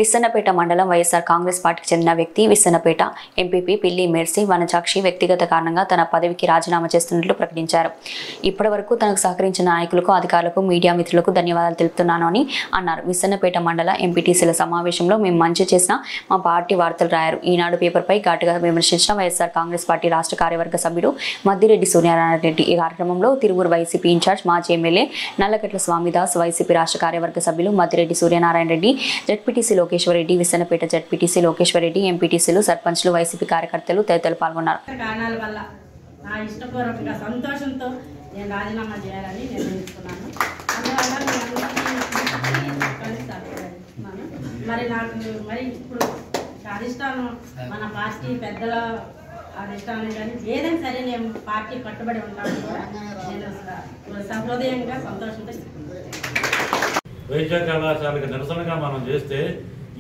విస్సన్నపేట మండలం వైఎస్ఆర్ కాంగ్రెస్ పార్టీకి చెందిన వ్యక్తి విస్సన్నపేట ఎంపీపీ పిల్లి మెర్సీ వనచాక్షి వ్యక్తిగత కారణంగా తన పదవికి రాజీనామా చేస్తున్నట్లు ప్రకటించారు. ఇప్పటివరకు తనకు సహకరించిన నాయకులకు, అధికారులకు, మీడియా మిత్రులకు ధన్యవాదాలు తెలుపుతున్నాను అని అన్నారు. విస్సన్నపేట మండల ఎంపీటీసీల సమావేశంలో మేము మంచి చేసిన మా పార్టీ వార్తలు రాయారు. ఈనాడు పేపర్పై ఘాటుగా విమర్శించిన వైఎస్ఆర్ కాంగ్రెస్ పార్టీ రాష్ట్ర కార్యవర్గ సభ్యుడు మద్దిరెడ్డి సూర్యనారాయణ రెడ్డి. ఈ కార్యక్రమంలో తిరువూరు వైసీపీ ఇన్ఛార్జ్ మాజీ ఎమ్మెల్యే నల్లకట్ల స్వామిదాస్, వైసీపీ రాష్ట్ర కార్యవర్గ సభ్యులు మద్దిరెడ్డి సూర్యనారాయణ రెడ్డి, జెడ్పీటీసీ లోకేశ్వర్ రెడ్డి, విస్సన్నపేట జెడ్పీటీసీ లోకేశ్వర్ రెడ్డి, ఎంపీటీసీలు, సర్పంచ్లు, వైసీపీ కార్యకర్తలు తదితరులు పాల్గొన్నారు. కారణాల వల్ల నా ఇష్టపూర్వకంగా సంతోషంతో నేను రాజీనామా చేయాలని నిర్ణయించుకున్నాను. మరి నాకు ఇప్పుడు అధిష్టానం మన పార్టీ పెద్దల అధిష్టానం కానీ ఏదైనా సరే నేను పార్టీ కట్టుబడి ఉంటాను కూడా నేను సహృదయంగా సంతోషంతో వైద్య కళాశాలకు నిరసనగా మనం చేస్తే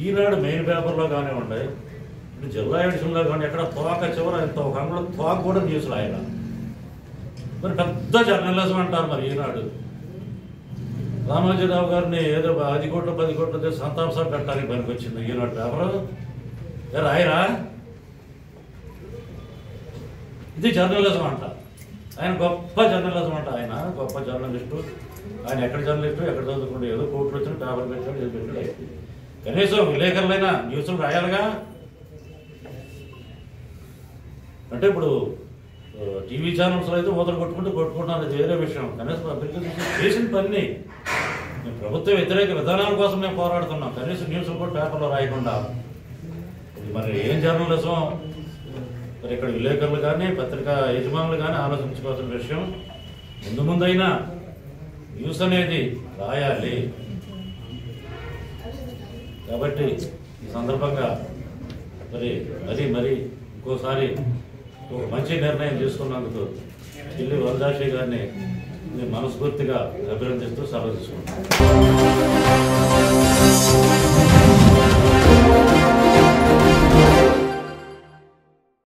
ఈనాడు మెయిన్ పేపర్లో కానీ ఉంటాయి, జిల్లా ఎడిషన్లో కానీ ఎక్కడ తోక చివర ఇంత ఒక అంగంలో తోక కూడా న్యూస్లు ఆయన మరి పెద్ద జర్నలిజం అంటారు. మరి ఈనాడు రామోజీరావు గారిని ఏదో 10 కోట్లు 10 కోట్లు సంతాప సభ పెట్టడానికి పనికి వచ్చింది ఈనాడు పేపరు. రాయరా, ఇది జర్నలిజం అంట. ఆయన గొప్ప జర్నలిజం అంట. ఆయన గొప్ప జర్నలిస్టు. ఆయన ఎక్కడ జర్నలిస్టు, ఎక్కడ చదువుకుంటే ఏదో కోట్లు వచ్చిన పేపర్ పెట్టాడు, ఏదో పెట్టాడు. కనీసం విలేకరులైనా న్యూస్లు రాయాలిగా. అంటే ఇప్పుడు టీవీ ఛానల్స్లో అయితే ఊతలు కొట్టుకుంటున్నారు, అది వేరే విషయం. కనీసం పత్రికలు చేసిన పని మేము ప్రభుత్వ వ్యతిరేక విధానాల కోసం మేము పోరాడుతున్నాం. కనీసం న్యూస్లు కూడా పేపర్లో రాయకుండా ఇది మరి ఏం జర్నలిజం? మరి ఇక్కడ విలేకరులు కానీ పత్రికా యజమానులు కానీ ఆలోచించుకోవాల్సిన విషయం. ముందైనా న్యూస్ అనేది రాయాలి. కాబట్టి ఈ సందర్భంగా మరి ఇంకోసారి ఒక మంచి నిర్ణయం తీసుకున్నందుకు పిల్లి వరదాక్షి గారిని మనస్ఫూర్తిగా అభినందిస్తూ సెలవు తీసుకుంటాను.